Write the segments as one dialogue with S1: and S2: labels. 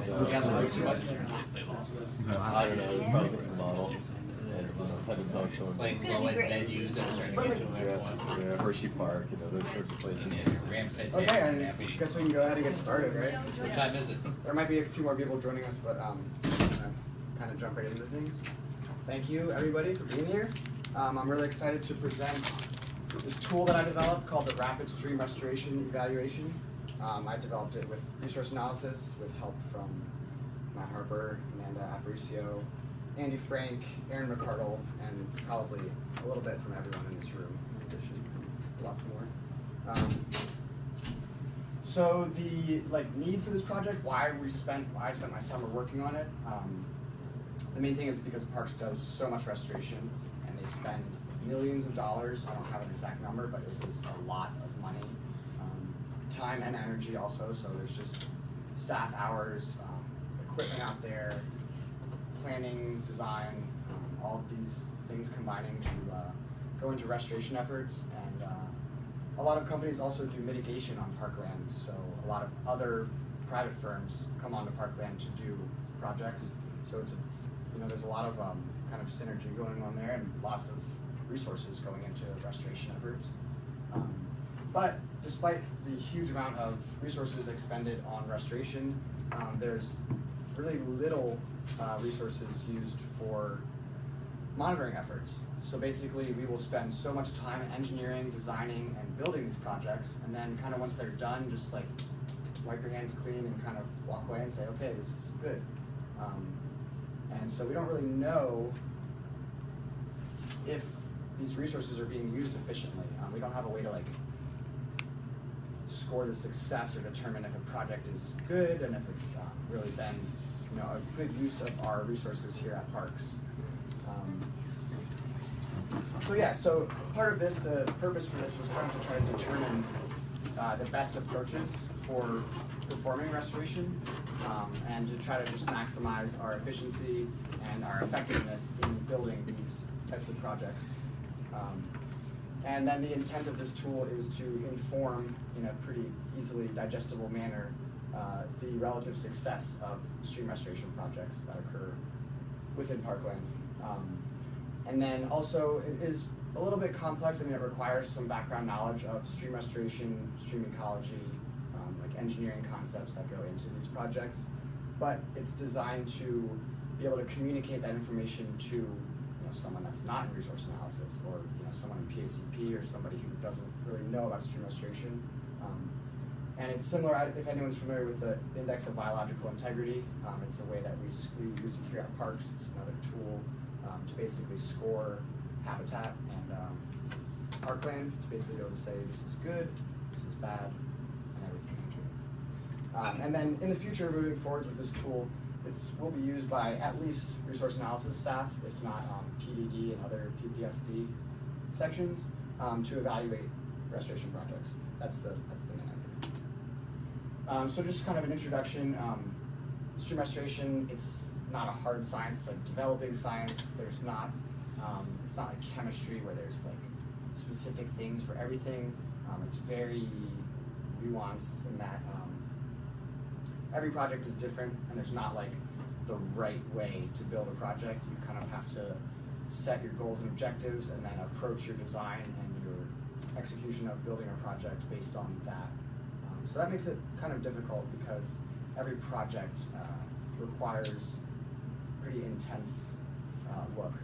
S1: I don't know, it's probably the model. And Heaven's Auction.
S2: Like low-end venues that are starting to get to everyone.
S1: Yeah, Hershey Park, those sorts of places.
S3: Okay, I guess we can go ahead and get started, right?
S2: What time is it?
S3: There might be a few more people joining us, but I'm gonna kind of jump right into things. Thank you, everybody, for being here. I'm really excited to present this tool that I developed called the Rapid Stream Restoration Evaluation. I developed it with resource analysis with help from Matt Harper, Amanda Aparicio, Andy Frank, Aaron McCardle, and probably a little bit from everyone in this room, in addition, lots more. So the need for this project, why I spent my summer working on it. The main thing is because Parks does so much restoration, and they spend millions of dollars. I don't have an exact number, but it is a lot of money, time and energy also. So there's just staff hours, equipment out there, planning, design, all of these things combining to go into restoration efforts. And a lot of companies also do mitigation on parkland. So a lot of other private firms come onto parkland to do projects. So it's there's a lot of kind of synergy going on there, and lots of resources going into restoration efforts. But despite the huge amount of resources expended on restoration, there's really little resources used for monitoring efforts. So basically, we will spend so much time engineering, designing, and building these projects, and then kind of once they're done, just like wipe your hands clean and kind of walk away and say, okay, this is good. And so we don't really know if these resources are being used efficiently. We don't have a way to score the success or determine if a project is good and if it's really been a good use of our resources here at Parks. So part of this, the purpose for this was kind of to try to determine the best approaches for performing restoration, and to try to just maximize our efficiency and our effectiveness in building these types of projects. And then the intent of this tool is to inform, in a pretty easily digestible manner, the relative success of stream restoration projects that occur within parkland. And then also, it is a little bit complex. I mean, it requires some background knowledge of stream restoration, stream ecology, engineering concepts that go into these projects. But it's designed to be able to communicate that information to someone that's not in resource analysis, or someone in PACP, or somebody who doesn't really know about stream restoration. And it's similar, if anyone's familiar with the Index of Biological Integrity, it's a way that we use it here at Parks. It's another tool to basically score habitat and parkland, to basically be able to say this is good, this is bad, and everything in between. And then in the future, moving forward with this tool, will be used by at least resource analysis staff, if not PDD and other PPSD sections, to evaluate restoration projects. That's the main idea. So just kind of an introduction. Stream restoration, it's not a hard science, it's like developing science. There's not, it's not like chemistry where there's specific things for everything. It's very nuanced in that every project is different, and there's not the right way to build a project. You kind of have to set your goals and objectives, and then approach your design and your execution of building a project based on that. So that makes it kind of difficult, because every project requires pretty intense look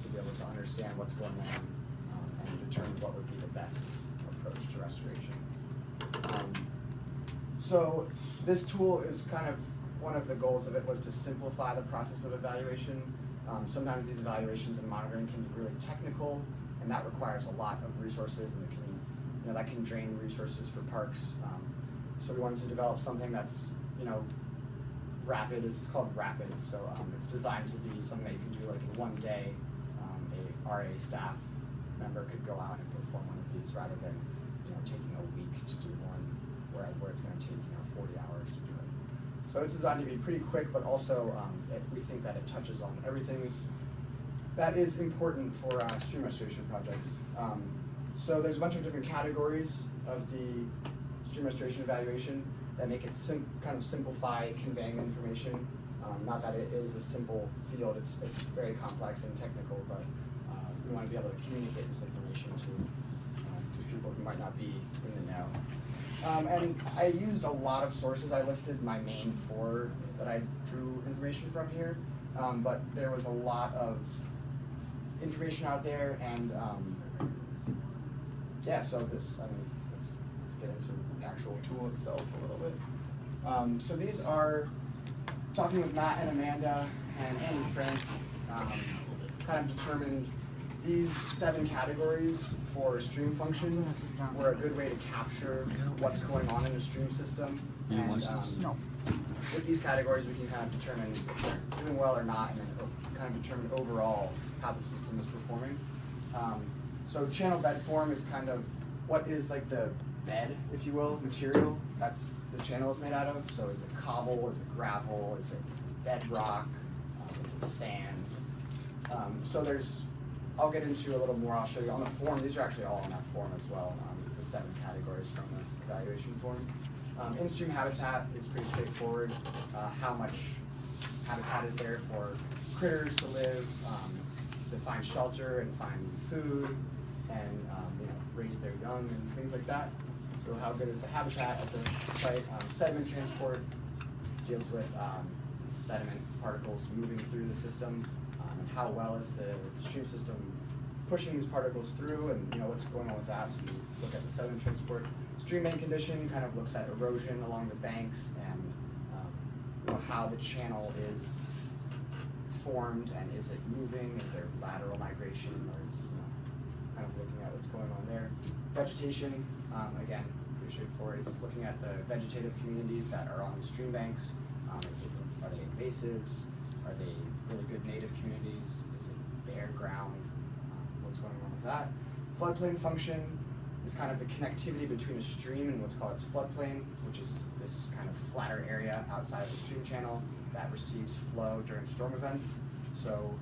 S3: to be able to understand what's going on and determine what would be the best approach to restoration. So this tool is kind of, one of the goals of it was to simplify the process of evaluation. Sometimes these evaluations and monitoring can be really technical, and that requires a lot of resources, and it can, that can drain resources for Parks. So we wanted to develop something that's, rapid. It's called Rapid. So it's designed to be something that you can do in one day. A RA staff member could go out and perform one of these, rather than taking a week to do one, where it's going to take 40 hours to do it. So it's designed to be pretty quick, but also we think that it touches on everything that is important for stream restoration projects. So there's a bunch of different categories of the stream restoration evaluation. that make it kind of simplify conveying information. Not that it is a simple field, it's very complex and technical, but we want to be able to communicate this information to people who might not be in the know. And I used a lot of sources. I listed my main 4 that I drew information from here, but there was a lot of information out there, and yeah, so let's get into the actual tool itself a little bit. So these are, talking with Matt and Amanda and Andy Frank, kind of determined these 7 categories for stream function were a good way to capture what's going on in the stream system. And with these categories, we can kind of determine if they're doing well or not, and then kind of determine overall how the system is performing. So channel bed form is kind of what is like the bed, if you will, material that's the channel is made out of. So is it cobble, is it gravel, is it bedrock, is it sand? So there's, I'll get into a little more, I'll show you on the form. These are actually all on that form as well. It's the 7 categories from the evaluation form. In-stream habitat is pretty straightforward. How much habitat is there for critters to live, to find shelter and find food, and raise their young and things like that. So how good is the habitat at the site? Sediment transport deals with sediment particles moving through the system, and how well is the stream system pushing these particles through, and what's going on with that. So we look at the sediment transport. Stream bank condition kind of looks at erosion along the banks and how the channel is formed, and is it moving? Is there lateral migration, or is kind of looking at what's going on there. Vegetation, again, pretty straightforward. It's looking at the vegetative communities that are on the stream banks. Are they invasives? Are they really good native communities? Is it bare ground? What's going on with that? Floodplain function is kind of the connectivity between a stream and what's called its floodplain, which is this kind of flatter area outside of the stream channel that receives flow during storm events. So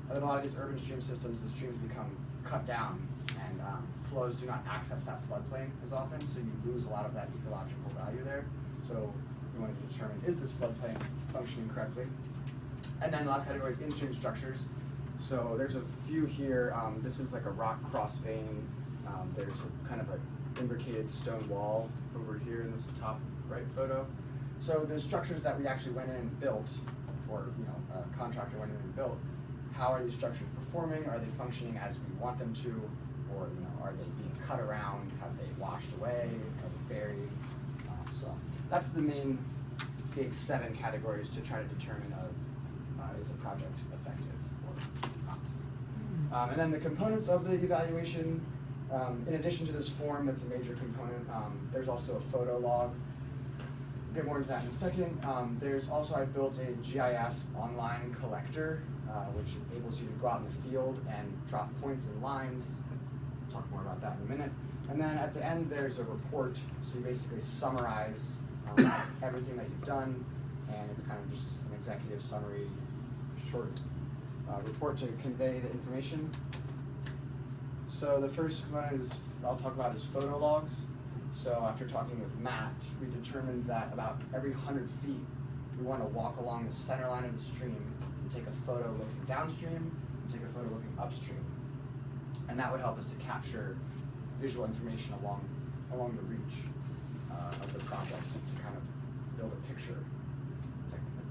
S3: in a lot of these urban stream systems, the streams become cut down, and flows do not access that floodplain as often, so you lose a lot of that ecological value there. So we wanted to determine, is this floodplain functioning correctly? And then the last category is in-stream structures. So there's a few here. This is like a rock cross vein. There's a kind of an imbricated stone wall over here in this top right photo. So the structures that we actually went in and built, or a contractor went in and built, how are these structures performing? Are they functioning as we want them to, or are they being cut around? Have they washed away? Are they buried? So that's the main big 7 categories to try to determine is a project effective or not. And then the components of the evaluation. In addition to this form, that's a major component. There's also a photo log. We'll get more into that in a second. There's also, I built a GIS online collector, which enables you to go out in the field and drop points and lines. We'll talk more about that in a minute. And then at the end, there's a report. So you basically summarize everything that you've done, and it's kind of just an executive summary, short report to convey the information. So the first one I'll talk about is photo logs. So after talking with Matt, we determined that about every 100 feet, we want to walk along the center line of the stream and take a photo looking downstream and take a photo looking upstream. And that would help us to capture visual information along the reach of the project to kind of build a picture, technically.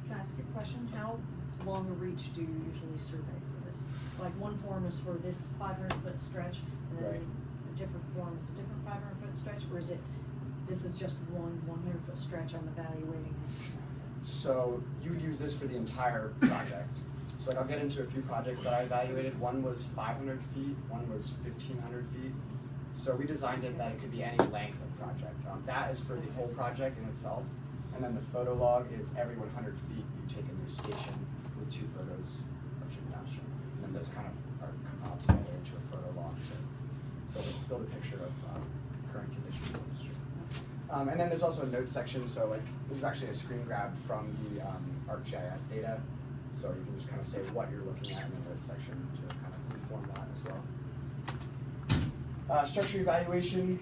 S4: Can I ask you a question? How long a reach do you usually survey for this? Like one form is for this 500-foot stretch, and then a different form is a different 500-foot stretch, or is it, this is just one 100-foot stretch I'm evaluating?
S3: So you would use this for the entire project. So I'll get into a few projects that I evaluated. One was 500 feet, one was 1,500 feet. So we designed it that it could be any length of project. That is for the whole project in itself. And then the photo log is every 100 feet you take a new station with 2 photos upstream and downstream. And then those kind of are compiled together into a photo log to build a picture of current conditions on the stream. And then there's also a notes section. So like this is actually a screen grab from the ArcGIS data. So you can just kind of say what you're looking at in the notes section to kind of inform that as well. Structure evaluation.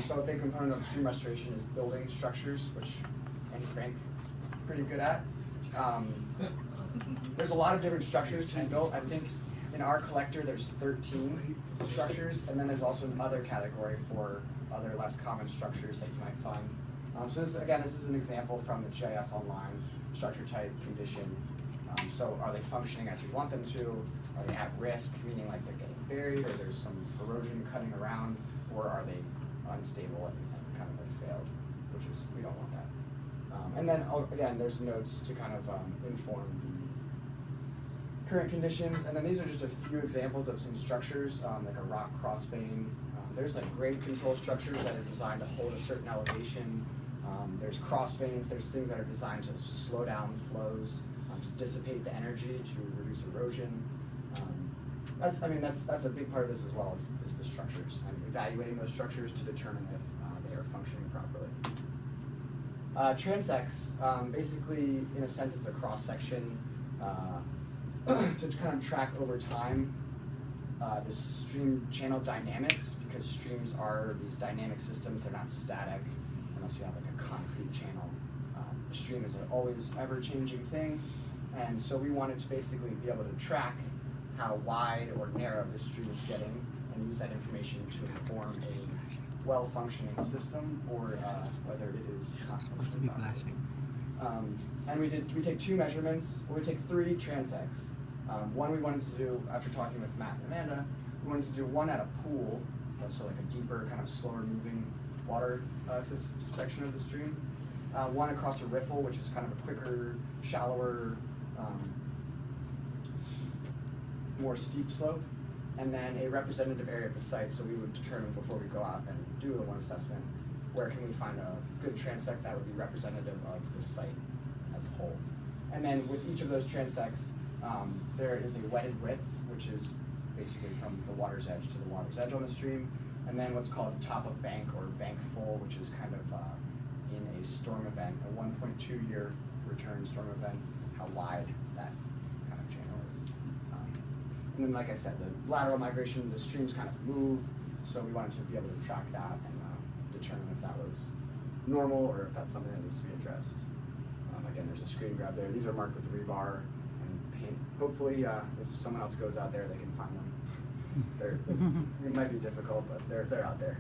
S3: So a big component of stream restoration is building structures, which Andy Frank is pretty good at. There's a lot of different structures to be built. I think in our collector there's 13 structures, and then there's also another category for other less common structures that you might find. So this is an example from the GIS Online structure type condition. So are they functioning as we want them to? Are they at risk, meaning like they're getting buried, or there's some erosion cutting around, or are they unstable and kind of like failed, which is, we don't want that. And then again, there's notes to kind of inform the current conditions. And then these are just a few examples of some structures, like a rock crossvein. There's like grade control structures that are designed to hold a certain elevation. There's crossveins, there's things that are designed to slow down flows, to dissipate the energy, to reduce erosion. That's a big part of this as well, is the structures, and evaluating those structures to determine if they are functioning properly. Transects, basically, in a sense, it's a cross-section to kind of track over time the stream channel dynamics, because streams are these dynamic systems. They're not static unless you have like a concrete channel. The stream is an always ever-changing thing, and so we wanted to basically be able to track how wide or narrow the stream is getting, and use that information to inform a well-functioning system, or whether it is not functioning properly. And we take two measurements. We take 3 transects. One we wanted to do, after talking with Matt and Amanda, we wanted to do one at a pool, so like a deeper, kind of slower moving water section of the stream. One across a riffle, which is kind of a quicker, shallower, more steep slope, and then a representative area of the site. So we would determine before we go out and do a one assessment, where can we find a good transect that would be representative of the site as a whole. And then with each of those transects, there is a wetted width, which is basically from the water's edge to the water's edge on the stream, and then what's called top of bank or bank full, which is kind of in a storm event, a 1.2-year return storm event, how wide that kind of channel is. And then, like I said, the lateral migration, the streams kind of move, so we wanted to be able to track that and determine if that was normal or if that's something that needs to be addressed. Again, there's a screen grab there. These are marked with rebar and paint. Hopefully, if someone else goes out there, they can find them. It might be difficult, but they're out there.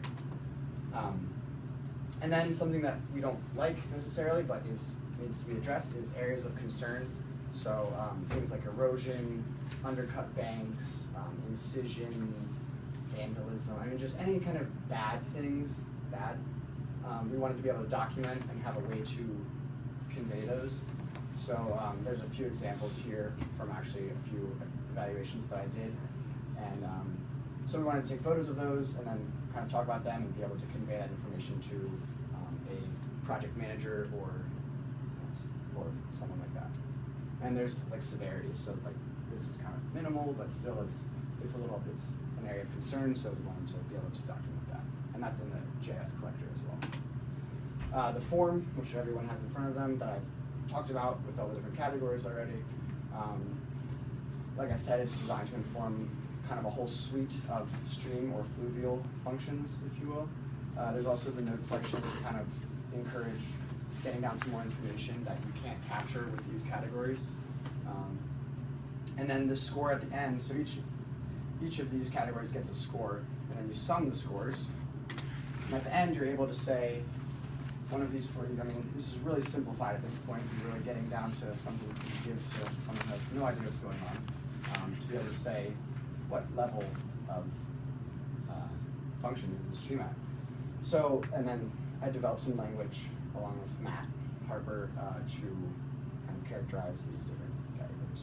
S3: And then something that we don't like necessarily, but needs to be addressed, is areas of concern. So things like erosion, undercut banks, incision, vandalism. I mean, just any kind of bad things, we wanted to be able to document and have a way to convey those. So there's a few examples here from actually a few evaluations that I did. And so we wanted to take photos of those and then kind of talk about them and be able to convey that information to a project manager or someone like that. And there's like severity, so like this is kind of minimal, but still it's an area of concern, so we wanted to be able to document that. And that's in the JS collector as well. The form, which everyone has in front of them, that I've talked about with all the different categories already. Like I said, it's designed to inform kind of a whole suite of stream or fluvial functions, if you will. There's also the notes section to kind of encourage getting down some more information that you can't capture with these categories. And then the score at the end, so each of these categories gets a score, and then you sum the scores. And at the end, you're able to say, one of these for you, I mean, this is really simplified at this point. You're really getting down to something you give to someone who has no idea what's going on, to be able to say what level of function is the stream at. So, and then I developed some language along with Matt Harper to kind of characterize these different categories.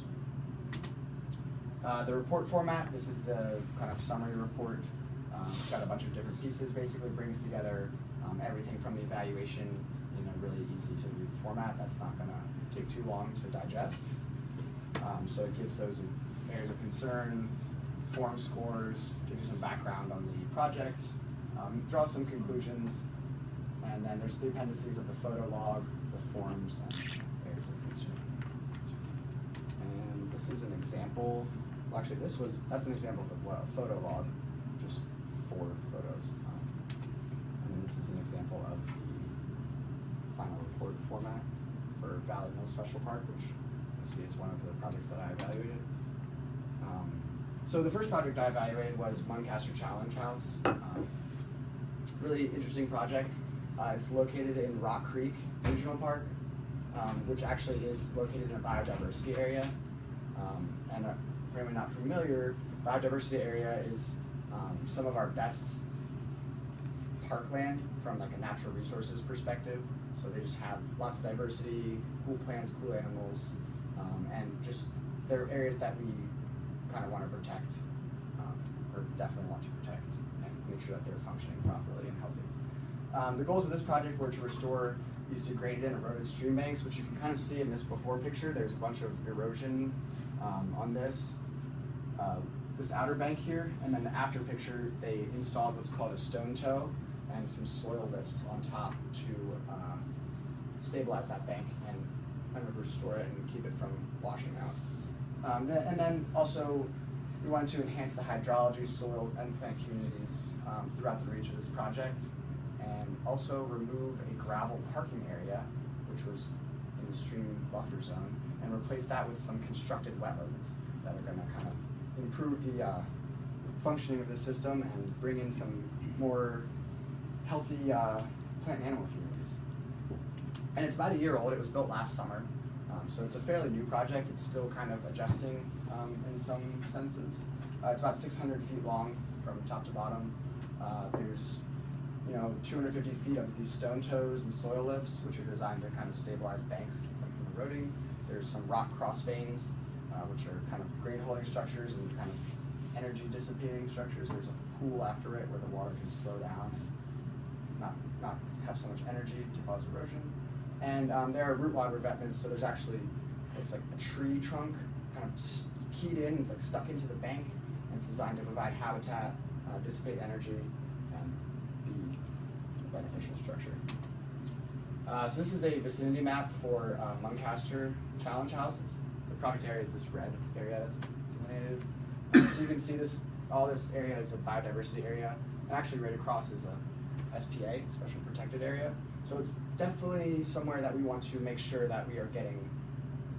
S3: The report format, this is the kind of summary report. It's got a bunch of different pieces, basically brings together everything from the evaluation in a really easy to read format that's not going to take too long to digest. So it gives those areas of concern, form scores, gives you some background on the project, draw some conclusions, and then there's the appendices of the photo log, the forms, and areas of concern. And this is an example. Well, actually, that's an example of a photo log, just 4 photos. And this is an example of the final report format for Valley Mill Special Park, which you see is one of the projects that I evaluated. So the first project I evaluated was Muncaster Challenge House. Really interesting project. It's located in Rock Creek Regional Park, which actually is located in a biodiversity area. And for anyone not familiar, biodiversity area is some of our best parkland from like a natural resources perspective. So they just have lots of diversity, cool plants, cool animals, and just they're areas that we kind of want to protect, or definitely want to protect, and make sure that they're functioning properly and healthy. The goals of this project were to restore these degraded and eroded stream banks, which you can kind of see in this before picture. There's a bunch of erosion on this outer bank here, and then the after picture, they installed what's called a stone toe and some soil lifts on top to stabilize that bank and kind of restore it and keep it from washing out. And then also, we wanted to enhance the hydrology, soils, and plant communities throughout the reach of this project, and also remove a gravel parking area, which was in the stream buffer zone, and replace that with some constructed wetlands that are going to kind of improve the functioning of the system and bring in some more healthy plant and animal communities. And it's about a year old. It was built last summer. So it's a fairly new project. It's still kind of adjusting in some senses. It's about 600 feet long from top to bottom. There's 250 feet of these stone toes and soil lifts, which are designed to kind of stabilize banks, keep them from eroding. There's some rock cross veins, which are kind of grade holding structures and kind of energy dissipating structures. There's a pool after it where the water can slow down and not have so much energy to cause erosion. And there are root log revetments, so there's actually, it's like a tree trunk kind of keyed in, like stuck into the bank, and it's designed to provide habitat, dissipate energy, and be a beneficial structure. So this is a vicinity map for Muncaster Challenge House. The project area is this red area that's delineated. So you can see all this area is a biodiversity area, and actually right across is a SPA, Special Protected Area. So it's definitely somewhere that we want to make sure that we are getting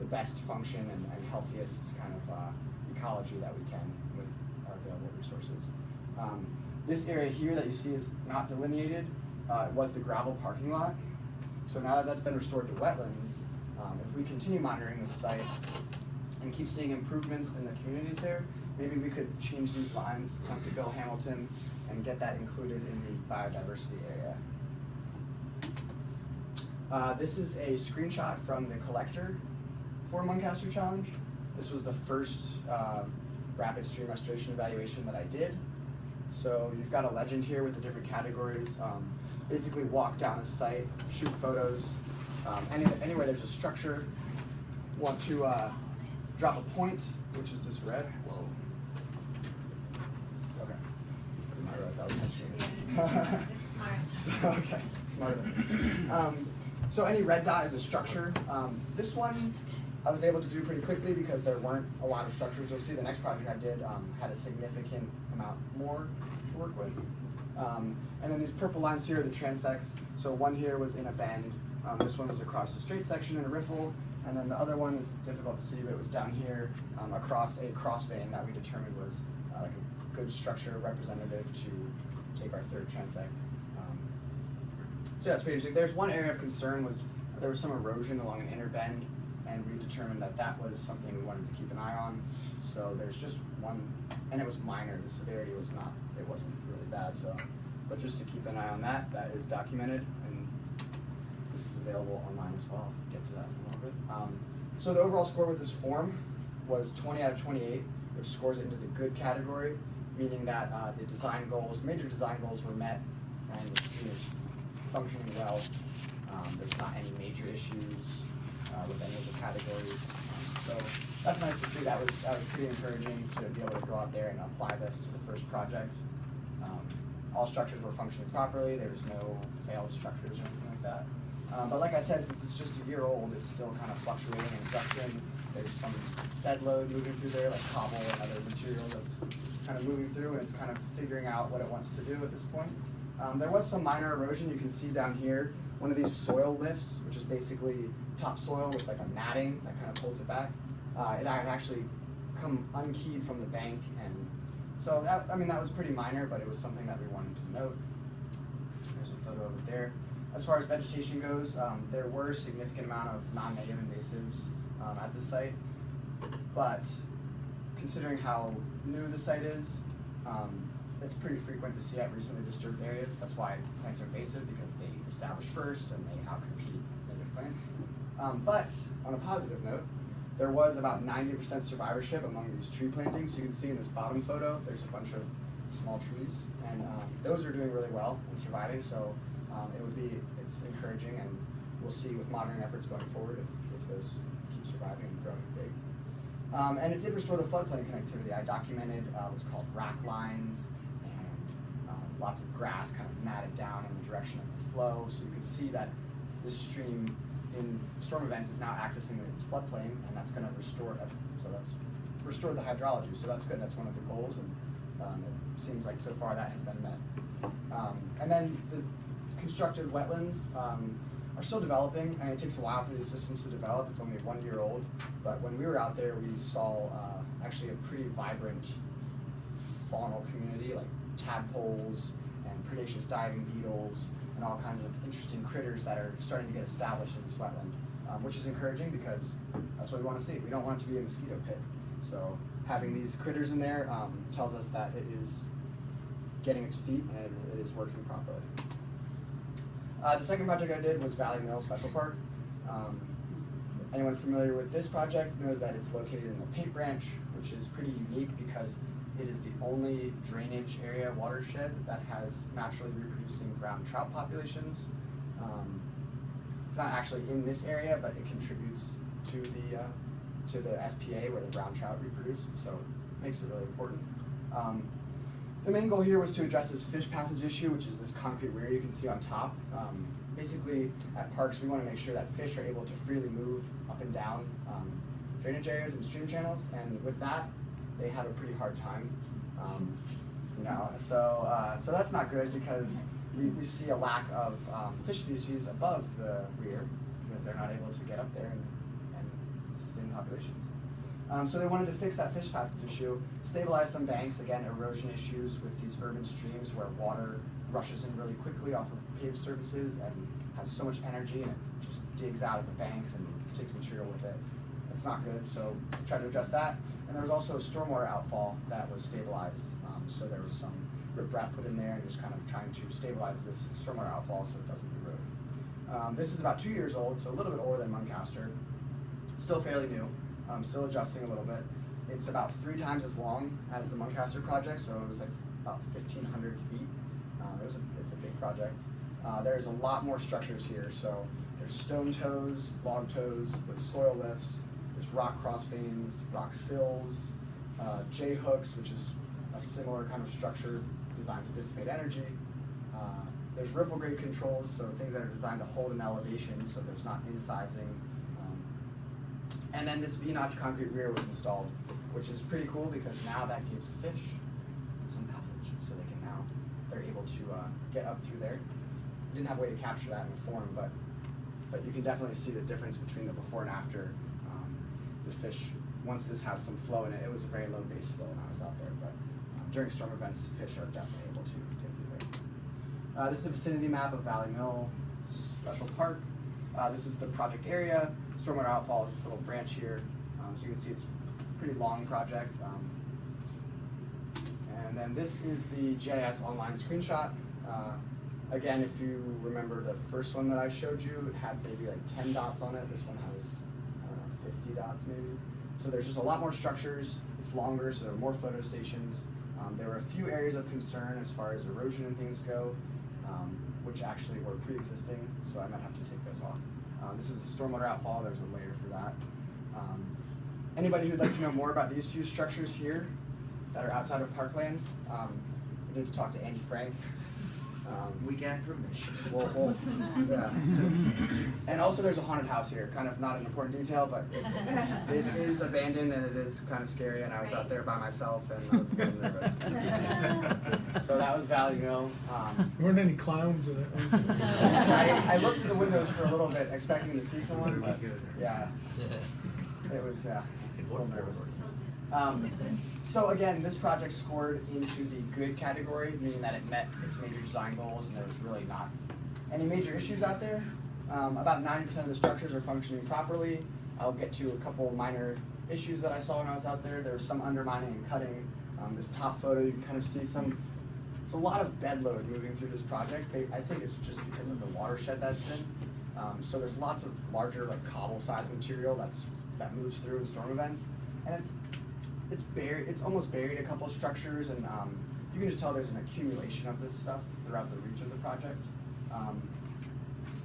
S3: the best function and healthiest kind of ecology that we can with our available resources. This area here that you see is not delineated. It was the gravel parking lot. So now that that's been restored to wetlands, if we continue monitoring this site and keep seeing improvements in the communities there, maybe we could change these lines up to Bill Hamilton and get that included in the biodiversity area. This is a screenshot from the collector for Muncaster Challenge. This was the first rapid stream restoration evaluation that I did. So you've got a legend here with the different categories. Basically walk down the site, shoot photos. Anywhere there's a structure, want to drop a point, which is this red. Whoa. Okay. I realized that was sensitive. Okay, smarter. So any red dot is a structure. This one I was able to do pretty quickly because there weren't a lot of structures. You'll see the next project I did had a significant amount more to work with. And then these purple lines here are the transects. So one here was in a bend. This one was across a straight section in a riffle. And then the other one is difficult to see, but it was down here across a cross vein that we determined was like a good structure representative to take our third transect. So yeah, it's pretty interesting. There's one area of concern was there was some erosion along an inner bend, and we determined that that was something we wanted to keep an eye on. So there's just one, and it was minor. The severity was not, it wasn't really bad. So, but just to keep an eye on that, that is documented, and this is available online as well. I'll get to that in a little bit. So the overall score with this form was 20 out of 28, which scores it into the good category, meaning that the design goals, major design goals were met, and the stream is functioning well. There's not any major issues with any of the categories. So that's nice to see. That was pretty encouraging to be able to go out there and apply this to the first project. All structures were functioning properly. There was no failed structures or anything like that. But like I said, since it's just a year old, it's still kind of fluctuating and adjusting. There's some bed load moving through there, like cobble and other material that's kind of moving through, and it's kind of figuring out what it wants to do at this point. There was some minor erosion. You can see down here, one of these soil lifts, which is basically topsoil with like a matting that kind of pulls it back. It had actually come unkeyed from the bank, and so that, I mean, that was pretty minor, but it was something that we wanted to note. There's a photo of it there. As far as vegetation goes, there were a significant amount of non-native invasives at the site, but considering how new the site is, it's pretty frequent to see at recently disturbed areas. That's why plants are invasive, because they establish first and they outcompete native plants. But on a positive note, there was about 90% survivorship among these tree plantings. You can see in this bottom photo, there's a bunch of small trees, and those are doing really well and surviving. So it's encouraging, and we'll see with monitoring efforts going forward if those keep surviving and growing big. And it did restore the floodplain connectivity. I documented what's called rack lines, and lots of grass kind of matted down in the direction of the flow. So you can see that this stream in storm events is now accessing its floodplain, and that's going to restore it. So that's restored the hydrology. So that's good. That's one of the goals, and it seems like so far that has been met. And then the constructed wetlands are still developing, and it takes a while for these systems to develop. It's only 1 year old, but when we were out there, we saw actually a pretty vibrant faunal community, like tadpoles and predaceous diving beetles and all kinds of interesting critters that are starting to get established in this wetland, which is encouraging because that's what we want to see. We don't want it to be a mosquito pit. So having these critters in there tells us that it is getting its feet and it is working properly. The second project I did was Valley Mill Special Park. Anyone familiar with this project knows that it's located in the Paint Branch, which is pretty unique because it is the only drainage area watershed that has naturally reproducing brown trout populations. It's not actually in this area, but it contributes to the SPA where the brown trout reproduce, so it makes it really important. The main goal here was to address this fish passage issue, which is this concrete weir you can see on top. Basically, at parks, we want to make sure that fish are able to freely move up and down drainage areas and stream channels, and with that, they have a pretty hard time. So that's not good because we see a lack of fish species above the weir because they're not able to get up there and sustain populations. So they wanted to fix that fish passage issue, stabilize some banks, again, erosion issues with these urban streams where water rushes in really quickly off of paved surfaces and has so much energy and it just digs out at the banks and takes material with it. That's not good, so try to address that. And there was also a stormwater outfall that was stabilized. So there was some riprap put in there and just kind of trying to stabilize this stormwater outfall so it doesn't erode. This is about 2 years old, so a little bit older than Muncaster. Still fairly new. Still adjusting a little bit. It's about 3 times as long as the Muncaster project, so it was like about 1,500 feet. It's a big project. There's a lot more structures here, so there's stone toes, log toes with soil lifts, there's rock cross veins, rock sills, J-hooks, which is a similar kind of structure designed to dissipate energy. There's riffle grade controls, so things that are designed to hold an elevation so there's not incising. And then this V-notch concrete weir was installed, which is pretty cool because now that gives fish some passage, so they're able to get up through there. Didn't have a way to capture that in the form, but you can definitely see the difference between the before and after. The fish, once this has some flow in it, it was a very low base flow when I was out there, but during storm events, fish are definitely able to get through there. This is a vicinity map of Valley Mill Special Park. This is the project area. Stormwater outfall is this little branch here. So you can see it's a pretty long project. And then this is the GIS online screenshot. Again, if you remember the first one that I showed you, it had maybe like 10 dots on it. This one has, I don't know, 50 dots maybe. So there's just a lot more structures. It's longer, so there are more photo stations. There were a few areas of concern as far as erosion and things go, which actually were pre-existing, so I might have to take those off. This is the stormwater outfall. There's a layer for that. Anybody who'd like to know more about these few structures here that are outside of parkland, you need to talk to Andy Frank.
S5: We got permission.
S3: Yeah. And also there's a haunted house here, kind of not an important detail, but it is abandoned and it is kind of scary, and I was out there by myself and I was a little nervous. So that was Valley Mill.
S6: There weren't any clowns or that.
S3: I looked at the windows for a little bit expecting to see someone, but yeah, it was, a little nervous. So again, this project scored into the good category, meaning that it met its major design goals and there was really not any major issues out there. About 90% of the structures are functioning properly. I'll get to a couple minor issues that I saw when I was out there. There was some undermining and cutting. This top photo, you can kind of see there's a lot of bed load moving through this project. I think it's just because of the watershed that's in. So there's lots of larger, like cobble-sized material that moves through in storm events, and it's buried. It's almost buried a couple of structures, and you can just tell there's an accumulation of this stuff throughout the reach of the project.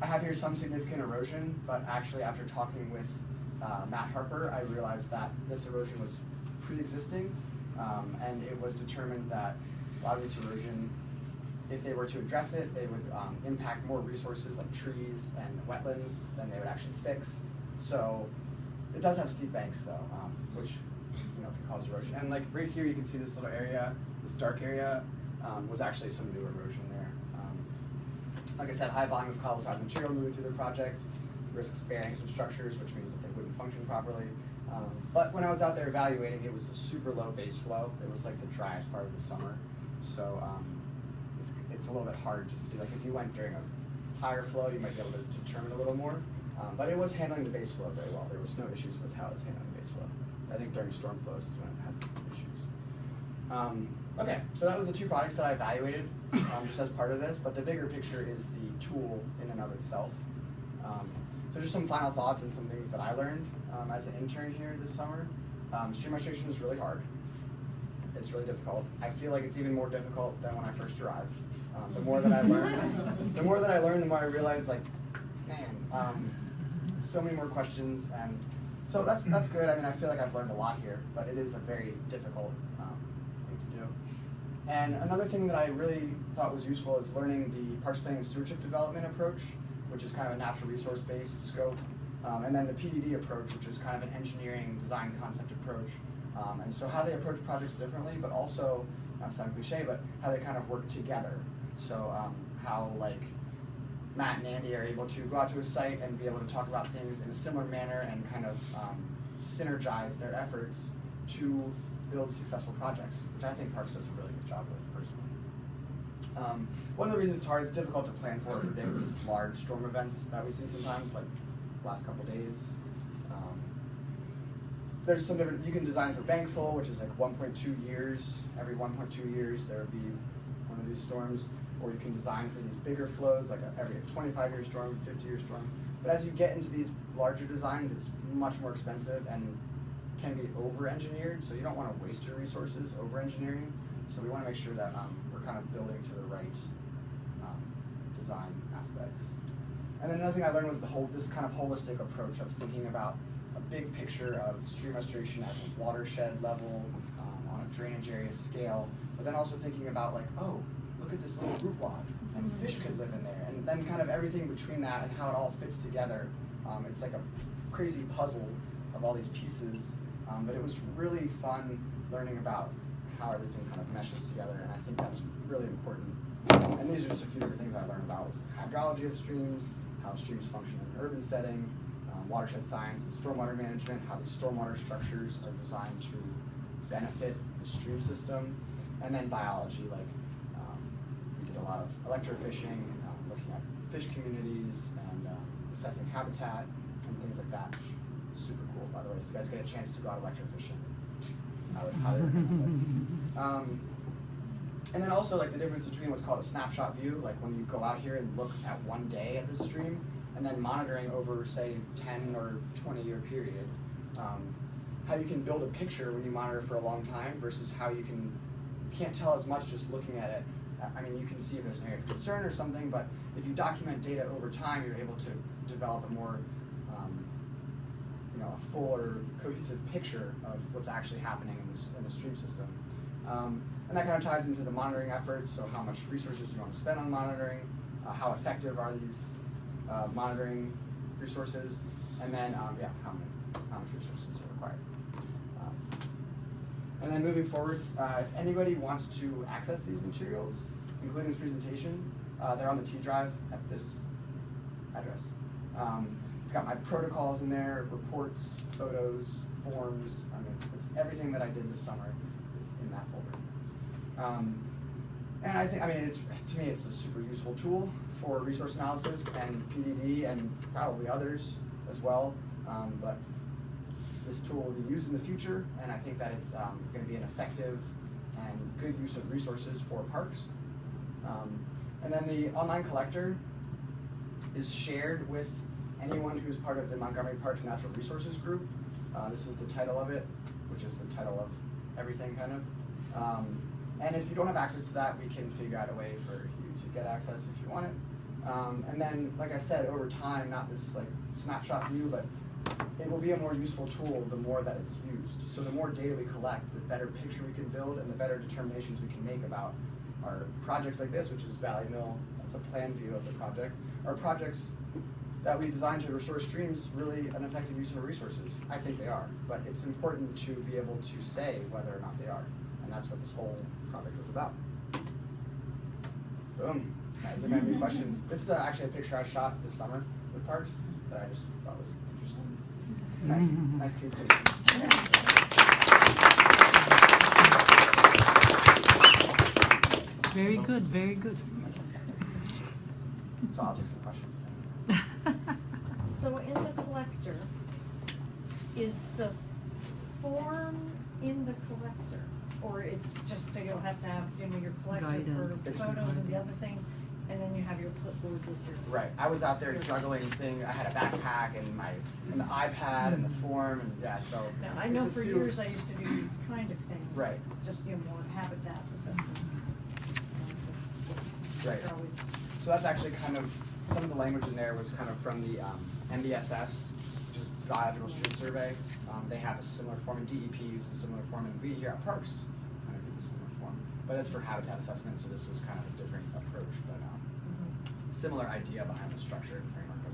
S3: I have here some significant erosion, but actually after talking with Matt Harper, I realized that this erosion was pre-existing, and it was determined that a lot of this erosion, if they were to address it, they would impact more resources like trees and wetlands than they would actually fix. So it does have steep banks though, which can cause erosion. And like right here, you can see this little area, this dark area, was actually some new erosion there. Like I said, high volume of cobble-sized material moving through the project, risks burying some structures, which means that they wouldn't function properly. But when I was out there evaluating, it was a super low base flow. It was like the driest part of the summer. So it's a little bit hard to see. Like if you went during a higher flow, you might be able to determine a little more. But it was handling the base flow very well. There was no issues with how it's handling the base flow. I think during storm flows is when it has issues. Okay, so that was the two products that I evaluated just as part of this, but the bigger picture is the tool in and of itself. So just some final thoughts and some things that I learned as an intern here this summer. Stream restoration is really hard. It's really difficult. I feel like it's even more difficult than when I first arrived. The more that I learn, the more I realize, like, man, so many more questions, and so that's good. I mean, I feel like I've learned a lot here, but it is a very difficult thing to do. And another thing that I really thought was useful is learning the Parks Planning and Stewardship Development approach, which is kind of a natural resource-based scope, and then the PDD approach, which is kind of an engineering design concept approach. And so how they approach projects differently, but also, not to sound cliche, but how they kind of work together. So how like Matt and Andy are able to go out to a site and be able to talk about things in a similar manner and kind of synergize their efforts to build successful projects, which I think Parks does a really good job with personally. One of the reasons it's hard, it's difficult to plan for or predict these large storm events that we see sometimes, like the last couple days. There's some different, you can design for bank full, which is like 1.2 years. Every 1.2 years there would be one of these storms. Or you can design for these bigger flows, like every 25-year storm, 50-year storm. But as you get into these larger designs, it's much more expensive and can be over-engineered. So you don't want to waste your resources over-engineering. So we want to make sure that we're kind of building to the right design aspects. And then another thing I learned was this kind of holistic approach of thinking about a big picture of stream restoration as a watershed level, on a drainage area scale, but then also thinking about like, oh, look at this little root log, and fish could live in there, and then kind of everything between that and how it all fits together. It's like a crazy puzzle of all these pieces, but it was really fun learning about how everything kind of meshes together, and I think that's really important. And these are just a few different things I learned about was hydrology of streams, how streams function in an urban setting, watershed science and stormwater management, how these stormwater structures are designed to benefit the stream system, and then biology, like we did a lot of electrofishing, looking at fish communities and assessing habitat and things like that. Super cool, by the way. If you guys get a chance to go out electrofishing, I would highly recommend it. And then also like the difference between what's called a snapshot view, like when you go out here and look at one day at the stream, and then monitoring over, say, 10 or 20-year period, how you can build a picture when you monitor for a long time versus how you can't tell as much just looking at it. I mean, you can see if there's an area of concern or something, but if you document data over time, you're able to develop a more, a fuller, cohesive picture of what's actually happening in the stream system. And that kind of ties into the monitoring efforts, so how much resources do you want to spend on monitoring, how effective are these monitoring resources, and then how much resources are required. And then moving forwards, if anybody wants to access these materials, including this presentation, they're on the T drive at this address. It's got my protocols in there, reports, photos, forms. I mean, it's everything that I did this summer is in that folder. And I think, to me, it's a super useful tool for resource analysis and PDD and probably others as well. But this tool will be used in the future, and I think that it's going to be an effective and good use of resources for parks. And then the online collector is shared with anyone who's part of the Montgomery Parks Natural Resources Group. This is the title of it, which is the title of everything, kind of. And if you don't have access to that, we can figure out a way for you to get access if you want it. And then, like I said, over time, not this like snapshot view, but it will be a more useful tool the more that it's used. So the more data we collect, the better picture we can build and the better determinations we can make about our projects like this, which is Valley Mill. That's a plan view of the project. Our projects that we designed to restore streams really an effective use of our resources? I think they are, but it's important to be able to say whether or not they are, and that's what this whole project was about. Boom. Is there any questions? This is actually a picture I shot this summer with parks that I just thought was interesting. Nice cute picture.
S5: Very good, very good.
S3: So I'll take some questions.
S4: So in the collector, is the form in the collector? Or it's just so you'll have to have, your collector for
S3: It's
S4: photos and the other things, and then you have your clipboard with your.
S3: Right. I was out there juggling things. I had a backpack and the iPad and the form, and yeah, so.
S4: Now, I know for years I used to do these kind of things.
S3: Right.
S4: Just, more habitat assessments.
S3: Right.
S4: They're always-
S3: So that's actually kind of, some of the language in there was kind of from the MBSS, which is Biological Stream Survey. They have a similar form, and DEP uses a similar form, and we here at Parks kind of use a similar form. But it's for habitat assessment, so this was kind of a different approach, but similar idea behind the structure and framework of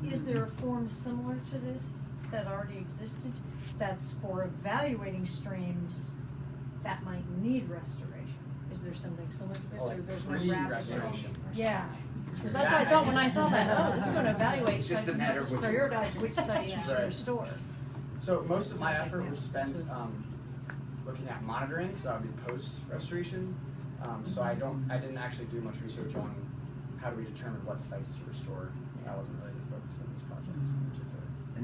S3: it.
S4: Is there a form similar to this that already existed that's for evaluating streams that might need restoration? Is there something similar to this,
S3: Oh,
S4: or
S3: like
S4: there's no
S3: pre-restoration.
S4: Yeah, because that's what I thought when I saw that. Oh, this is going to evaluate
S1: It's just
S4: sites
S1: a matter
S4: and
S1: of what you-
S4: prioritize which sites we should
S3: Right.
S4: restore.
S3: So most of my effort was spent looking at monitoring, so that would be post-restoration. So I didn't actually do much research on how do we determine what sites to restore. That wasn't really the focus of this project in particular.
S7: And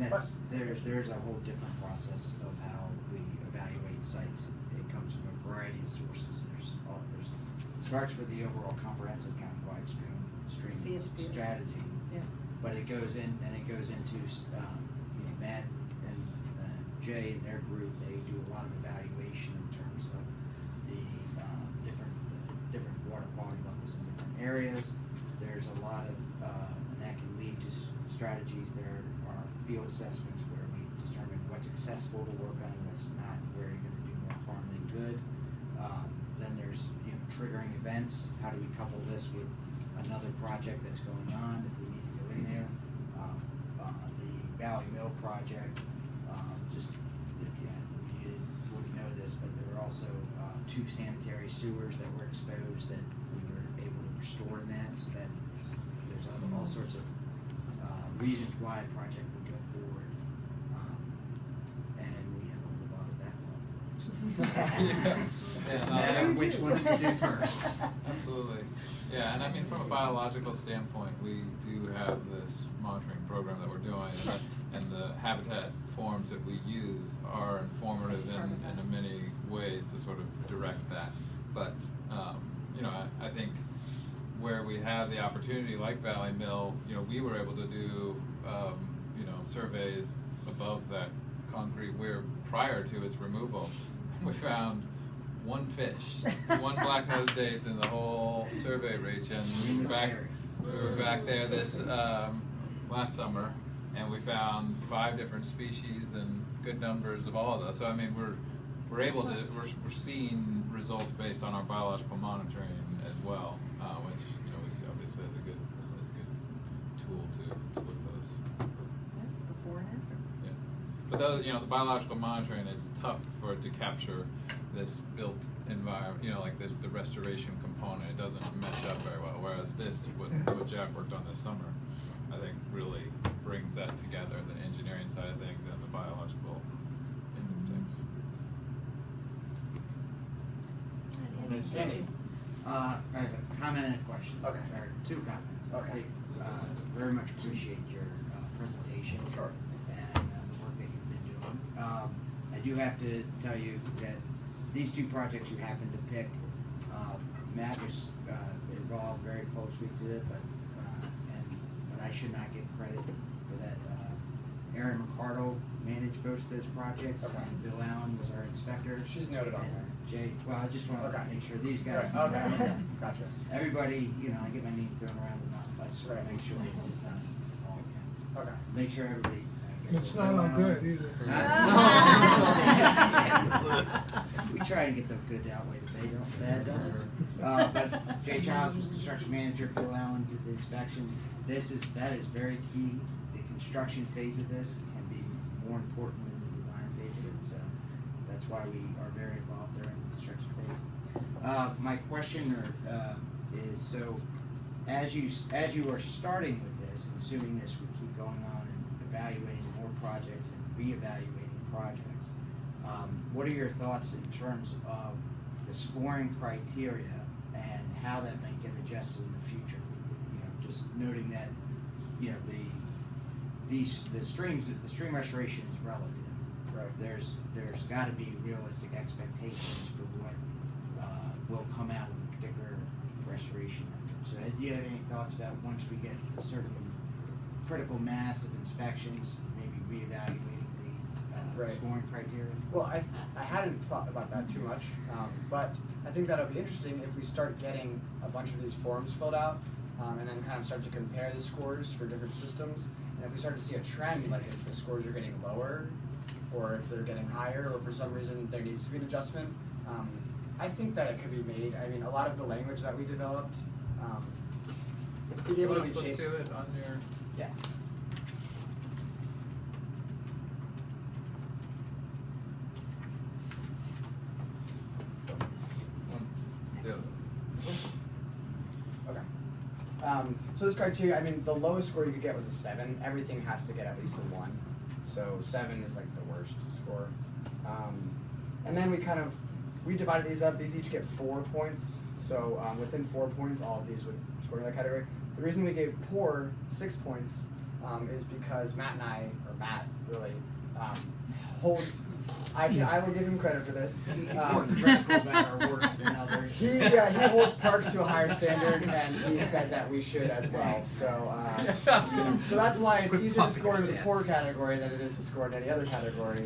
S7: there's a whole different process of how we evaluate sites. It comes from a variety of sources. It starts with the overall comprehensive countywide stream
S4: CSP.
S7: strategy.
S4: Yeah.
S7: But it goes into Matt and Jay and their group. They do a lot of evaluation in terms of the different water quality levels in different areas. There's a lot of, and that can lead to strategies. There are field assessments where we determine what's accessible to work on, what's not, where you're going to do more harm than good. Then there's triggering events. How do we couple this with another project that's going on if we need to go in there? The Valley Mill project, just again, you wouldn't know this, but there were also 2 sanitary sewers that were exposed that we were able to restore in that. So that there's all sorts of reasons why a project would go forward, and we have a whole lot of backlog. It's a matter of which ones to do first.
S8: Absolutely. Yeah, and I mean, from a biological standpoint, we do have this monitoring program that we're doing, and the habitat forms that we use are informative in many ways to sort of direct that. But, I think where we have the opportunity, like Valley Mill, we were able to do, surveys above that concrete where prior to its removal, we found one fish, one black-nosed dace in the whole survey reach, and we were back there this last summer, and we found 5 different species and good numbers of all of those. So I mean, we're we're able to, we're seeing results based on our biological monitoring as well, which, you know, we see obviously as a good tool to look at those.
S4: Before and after.
S8: Yeah. But those, you know, the biological monitoring, it's tough for it to capture this built environment, you know, like this, the restoration component, it doesn't mesh up very well, whereas this, what Jack worked on this summer, I think really brings that together, the engineering side of things and the biological end of things.
S3: Andy?
S7: I have a comment and a question.
S3: Okay.
S7: Or two comments.
S3: Okay.
S7: Very much appreciate your presentation.
S3: Sure.
S7: And the work that you've been doing. I do have to tell you that these two projects you happen to pick, Matt was involved very closely to it, but I should not get credit for that. Erin McCardle managed both of those projects.
S3: Okay.
S7: And Bill Allen was our inspector.
S3: She's noted on
S7: And
S3: there.
S7: Jay, well, I just want to
S3: Okay.
S7: make sure these guys.
S3: Right, okay, gotcha.
S7: Everybody, you know, I get my name thrown around the mouth. I just want to make sure this is done.
S3: Okay.
S7: Make sure everybody. Gets
S6: It's
S7: it.
S6: not all good either.
S7: We try and get the good to outweigh the bad, don't we? But Jay Childs was construction manager, Bill Allen did the inspection. That is very key. The construction phase of this can be more important than the design phase of it, so that's why we are very involved during the construction phase. My question is, so as you are starting with this, and assuming this would keep going on and evaluating more projects and reevaluating projects, what are your thoughts in terms of the scoring criteria and how that might get adjusted in the future? You know, just noting that, you know, the stream restoration is relative.
S3: Right.
S7: There's got to be realistic expectations for what will come out of a particular restoration effort. So, do you have any thoughts about once we get a certain critical mass of inspections, maybe reevaluating the
S3: Right.
S7: scoring criteria?
S3: Well, I hadn't thought about that too much, but I think that'll be interesting if we start getting a bunch of these forms filled out, and then kind of start to compare the scores for different systems. And if we start to see a trend, like if the scores are getting lower, or if they're getting higher, or for some reason there needs to be an adjustment, I think that it could be made. I mean, a lot of the language that we developed is able to be
S8: Flip
S3: changed.
S8: to it on your.
S3: Yeah.
S8: The other.
S3: Okay. So this criteria, I mean, the lowest score you could get was a 7. Everything has to get at least a 1. So 7 is like the worst score. And then we divided these up. These each get 4 points. So within 4 points, all of these would score in that category. The reason we gave poor 6 points is because Matt really holds. I will give him credit for this.
S7: He's more critical about our work than others.
S3: He holds parks to a higher standard, and he said that we should as well. So, so that's why it's easier to score in the poor category than it is to score in any other category,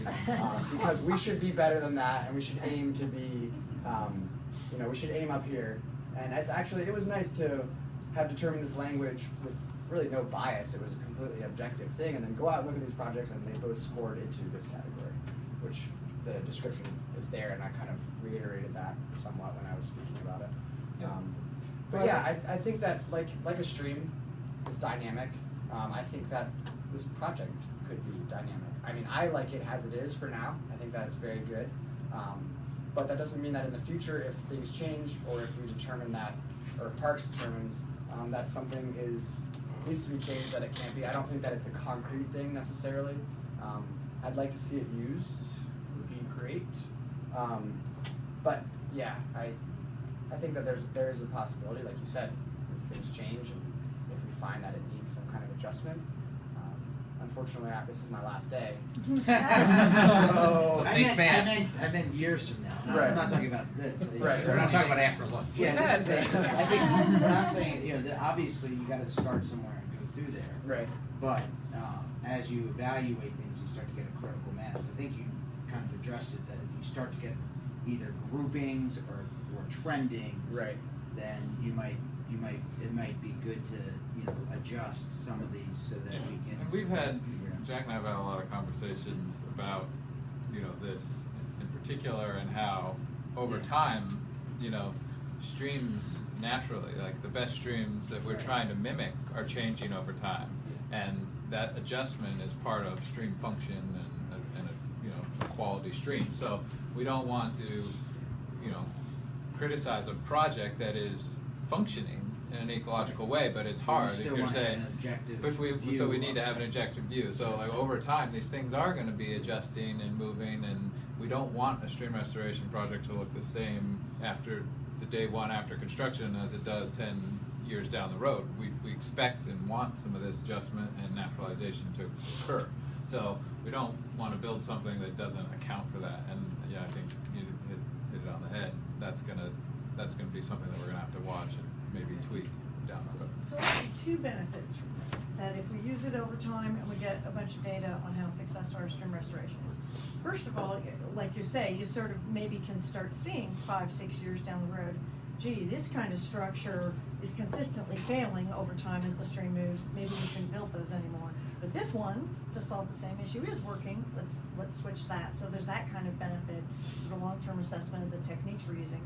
S3: because we should be better than that, and we should aim to be, we should aim up here. And it was nice to have determined this language with really no bias. It was a completely objective thing, and then go out and look at these projects, and they both scored into this category, which the description is there, and I kind of reiterated that somewhat when I was speaking about it. But yeah, I think that like a stream is dynamic. I think that this project could be dynamic. I mean, I like it as it is for now. I think that it's very good. But that doesn't mean that in the future, if things change, or if we determine that, or if Parks determines that something needs to be changed, that it can't be. I don't think that it's a concrete thing necessarily. I'd like to see it used. Would be great. But yeah, I think that there is a possibility, like you said, as things change, and if we find that it needs some kind of adjustment. Unfortunately, this is my last day. So,
S7: I meant years from now.
S3: Right.
S7: I'm not talking about this.
S3: Right.
S2: We're not talking about after lunch.
S7: Yeah, this is, I think what I'm saying, obviously you got to start somewhere and go through there.
S3: right.
S7: But as you evaluate things, you start to get a critical mass. I think you kind of addressed it that if you start to get either groupings or trendings,
S3: Right.
S7: then it might be good to adjust some of these so that we can.
S8: And we've had, Jack and I have had a lot of conversations about, this in particular in how, over time, you know, streams naturally, like the best streams that we're trying to mimic are changing over time. And that adjustment is part of stream function and a, you know, a quality stream. So we don't want to, you know, criticize a project that is functioning in an ecological way, but it's hard if
S7: still
S8: you're
S7: wanna have
S8: saying,
S7: an objective
S8: so we
S7: view
S8: need to
S7: of
S8: have an
S7: it.
S8: objective view. So like over time, these things are going to be adjusting and moving, and we don't want a stream restoration project to look the same after the day one after construction as it does 10 years down the road. We expect and want some of this adjustment and naturalization to occur. So we don't want to build something that doesn't account for that. And yeah, I think you hit it on the head. That's gonna be something that we're gonna have to watch and maybe tweak down the road.
S4: So I see two benefits from this, that if we use it over time and we get a bunch of data on how successful our stream restoration is. First of all, like you say, you sort of maybe can start seeing 5-6 years down the road, gee, this kind of structure is consistently failing over time as the stream moves, maybe we shouldn't build those anymore. But this one, to solve the same issue, is working, let's switch that. So there's that kind of benefit, sort of long-term assessment of the techniques we're using.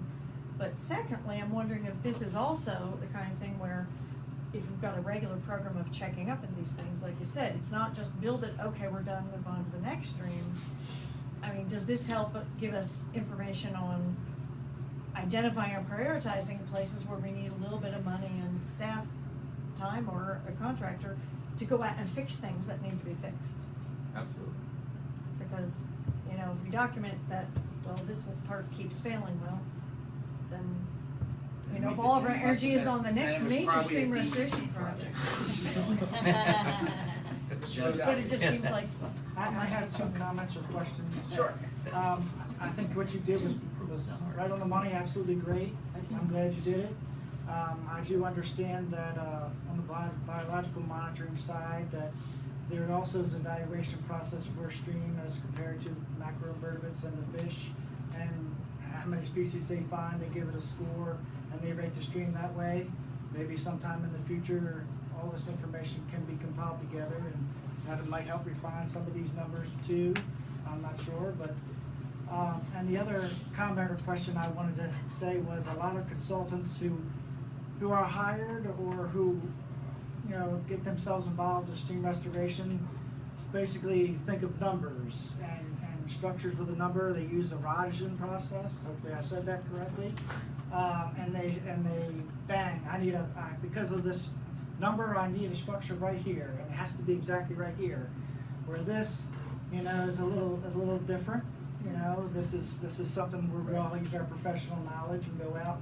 S4: But secondly, I'm wondering if this is also the kind of thing where if you've got a regular program of checking up on these things, like you said, it's not just build it, okay, we're done, move on to the next stream. I mean, does this help give us information on identifying or prioritizing places where we need a little bit of money and staff time or a contractor to go out and fix things that need to be fixed?
S8: Absolutely.
S4: Because, you know, if we document that, well, this part keeps failing, well, then, you know, if all of our energy is on the next major stream restoration project. But it just seems like.
S6: I have some comments or questions.
S3: Sure.
S6: I think what you did was right on the money, absolutely great. I'm glad you did it. I do understand that on the biological monitoring side, that there also is an evaluation process for a stream as compared to macroinvertebrates and the fish, and how many species they find, they give it a score, and they rate the stream that way. Maybe sometime in the future, all this information can be compiled together, and that might help refine some of these numbers too. I'm not sure, but and the other comment or question I wanted to say was a lot of consultants who are hired or who, you know, get themselves involved in stream restoration basically think of numbers and structures with a number. They use the Rogers process. Hopefully I said that correctly. And they bang. I need because of this number, I need a structure right here, and it has to be exactly right here. Where this, you know, is a little different. You know, this is something where we all use our professional knowledge and go out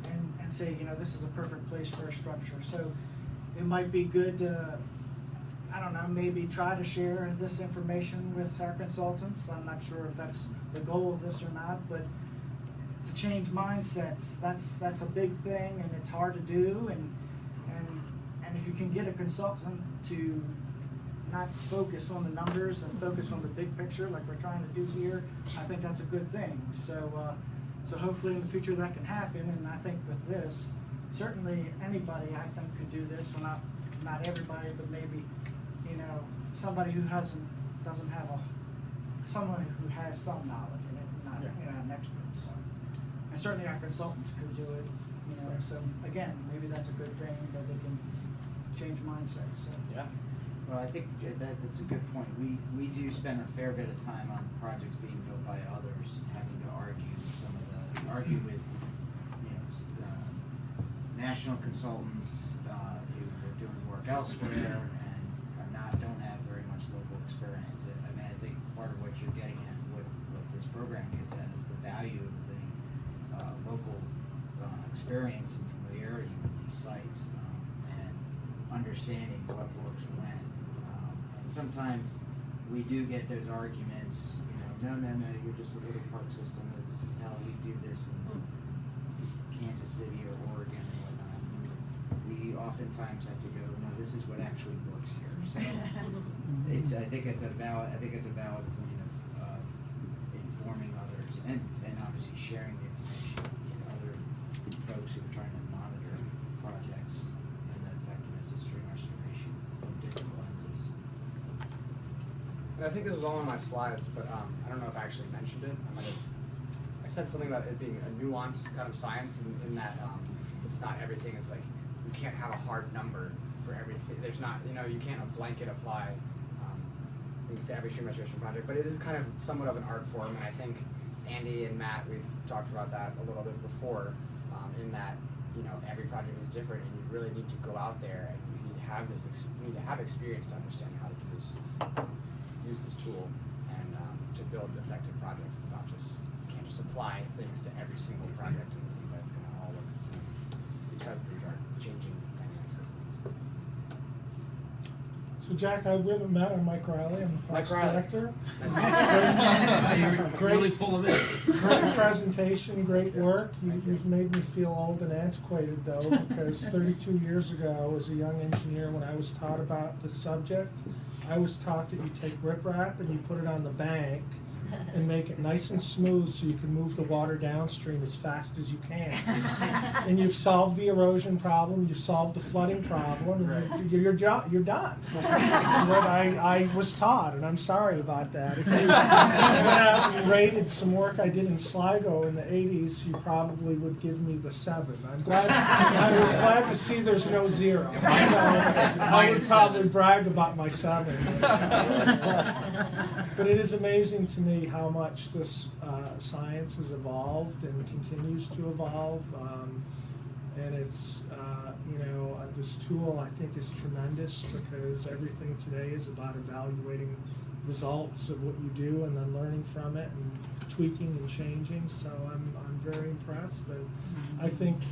S6: and say, you know, this is a perfect place for a structure. So it might be good to, I don't know, maybe try to share this information with our consultants. I'm not sure if that's the goal of this or not, but to change mindsets, that's a big thing, and it's hard to do. And if you can get a consultant to not focus on the numbers and focus on the big picture like we're trying to do here, I think that's a good thing. So so hopefully in the future that can happen. And I think with this, certainly anybody I think could do this. Well, not everybody, but maybe, you know, somebody who doesn't have someone who has some knowledge in it, not you know, an expert. So, and certainly our consultants could do it. You know, so again, maybe that's a good thing that they can change mindsets. So.
S3: Yeah.
S7: Well, I think that's a good point. We do spend a fair bit of time on projects being built by others, having to argue with, you know, national consultants who are doing work elsewhere and don't have very much local experience. I mean, I think part of what you're getting at, what this program gets at, is the value of the local experience and familiarity with these sites and understanding what works when. And sometimes we do get those arguments, you know, no, you're just a little park system. This is how we do this in Kansas City or Oregon or whatnot. We oftentimes have to go, no, this is what actually works here. So I think it's a valid point of informing others and obviously sharing the information with other folks who are trying to monitor projects and the effectiveness of stream restoration from different lenses.
S3: And I think this was all on my slides, but I don't know if I actually mentioned it. I said something about it being a nuanced kind of science in that it's not everything is like, you can't have a hard number for everything. There's not, you know, you can't blanket apply things to every stream restoration project, but it is kind of somewhat of an art form, and I think Andy and Matt, we've talked about that a little bit before, in that, you know, every project is different, and you really need to go out there and you need to have you need to have experience to understand how to use this tool and to build effective projects. It's not just, you can't just apply things to every single project and think that it's going to all work the same, because these are changing dynamic systems.
S9: So Jack, we haven't met. I'm Mike Riley. I'm the Parks Director.
S5: Great, really pull them in.
S9: Great presentation, great work. You've made me feel old and antiquated though, because 32 years ago, as a young engineer, when I was taught about the subject, I was taught that you take riprap and you put it on the bank and make it nice and smooth so you can move the water downstream as fast as you can. And you've solved the erosion problem, you've solved the flooding problem, and you're done. That's what I was taught, and I'm sorry about that. If you went out and rated some work I did in Sligo in the 80s, you probably would give me the 7. I was glad to see there's no 0. So I would probably brag about my 7. But it is amazing to me how much this science has evolved and continues to evolve, and it's this tool I think is tremendous, because everything today is about evaluating results of what you do and then learning from it and tweaking and changing. So I'm very impressed, and I think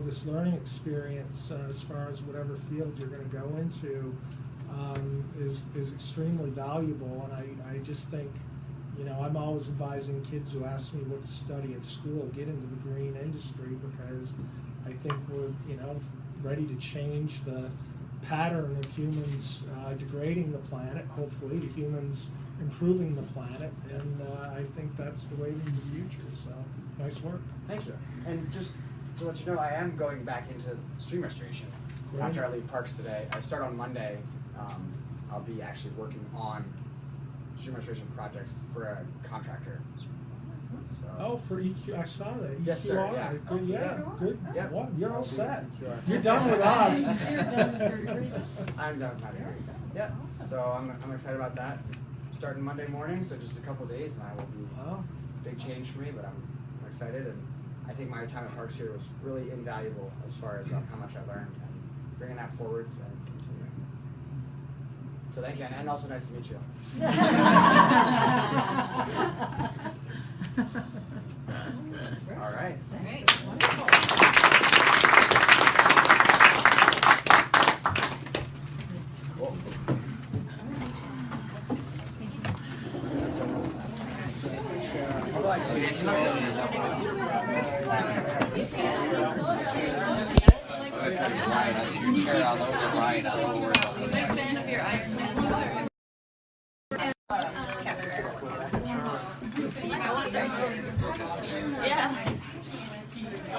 S9: this learning experience as far as whatever field you're going to go into is extremely valuable, and I just think, I'm always advising kids who ask me what to study at school, get into the green industry, because I think we're, ready to change the pattern of humans degrading the planet, hopefully, to humans improving the planet, and I think that's the way to the future, so nice work.
S3: Thank you. And just to let you know, I am going back into stream restoration after I leave Parks today. I start on Monday. I'll be actually working on stream restoration projects for a contractor. So.
S9: Oh, for EQ, I saw that. EQR.
S3: Yes, sir. Yeah.
S9: Good. Yeah. Good.
S3: Yep.
S9: Well, you're all set.
S3: EQR.
S9: You're done with us.
S3: I'm done with my degree. Yeah. So I'm excited about that. Starting Monday morning, so just a couple of days, and I will be a big change for me. But I'm excited, and I think my time at Parks here was really invaluable as far as how much I learned and bringing that forwards and continuing. So thank you, and also nice to meet you. All right.
S4: Great. Wonderful.
S3: Cool.
S10: Big fan of your Iron Man. Yeah.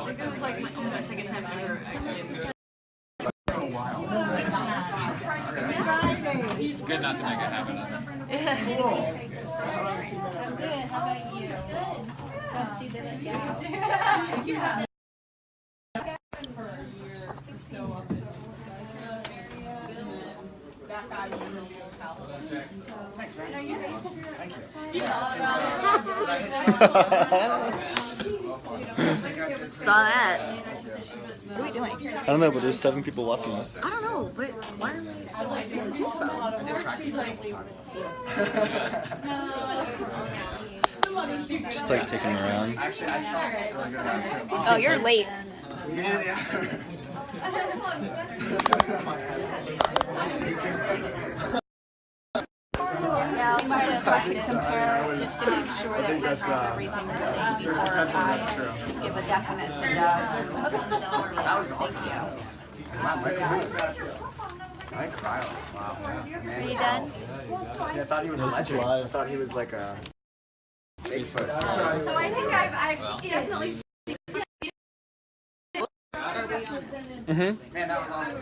S10: This is like my second time ever actually.
S8: It's good not to make a habit of it.
S4: I'm good. How about you? See that? Yeah.
S10: For a year or so up in the area, and then that guy was really good.
S3: Thanks, man. Thank you.
S11: Saw that. What are we doing?
S1: I don't know, but there's 7 people watching us.
S11: I don't know, but why are we? This is his phone.
S1: Just like taking around.
S3: Actually, I felt really good about it too.
S11: Oh, you're late.
S10: Yeah, I'll try to try to compare just to make sure that we have everything the same before I give a definite
S3: That was awesome. Mike Riley. Wow.
S10: Are you done?
S3: Yeah, I thought he was a legend. I thought he was like a Bigfoot.
S10: So I think I've definitely seen
S3: Man, that was awesome.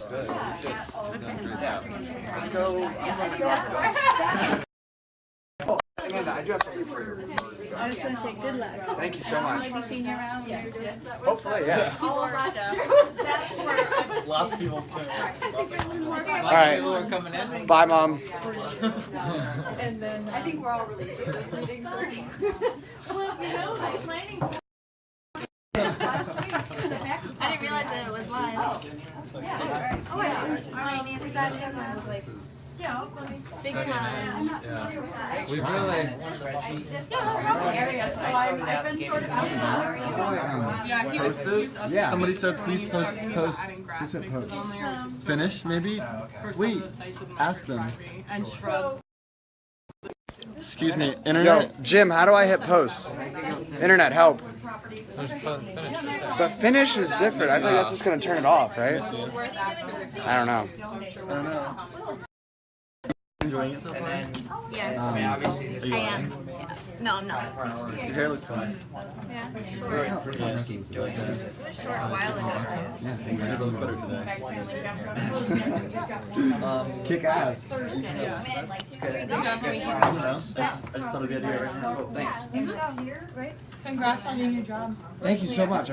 S8: Good.
S3: Let's go. Amanda, I do have something for you.
S11: I was gonna say good luck.
S3: Thank you so much.
S11: Have you seen you around? Yes.
S3: Hopefully, yeah.
S4: All of us, that's where I was.
S1: Lots of people.
S3: All
S2: People
S3: right.
S2: are coming in.
S3: Bye, Mom.
S4: And then.
S10: I think we're all related to this meeting, so.
S4: Well, you know, the planning. Last week, it was a back and
S10: I didn't realize that it was live.
S4: Yeah.
S10: Oh, yeah. All right, Nancy, that is
S4: I was like, yeah, let me.
S10: big time.
S8: Yeah. We really.
S10: I've been sort of out.
S1: Yeah, post it.
S3: Yeah.
S1: Somebody said please post. Who said post? Finish maybe. Wait. Ask them.
S10: And shrubs.
S1: Excuse me.
S3: Yo,
S1: Internet.
S3: Jim, how do I hit post? Internet, help.
S8: Finish.
S3: But finish is different. I think that's just gonna turn it off, right? I don't know.
S1: I don't know. Enjoying it so far?
S10: Yes.
S7: I mean, obviously this is.
S10: I am. No, I'm not.
S1: Your hair looks fine.
S10: Yeah, it's short. It was short a while ago.
S1: It looks better today. Kick ass.
S10: Like 2 or 3
S1: I don't know. I just thought of the idea right now.
S3: Thanks.
S10: Here, right?
S6: Congrats on your new job.
S3: Thank you so much.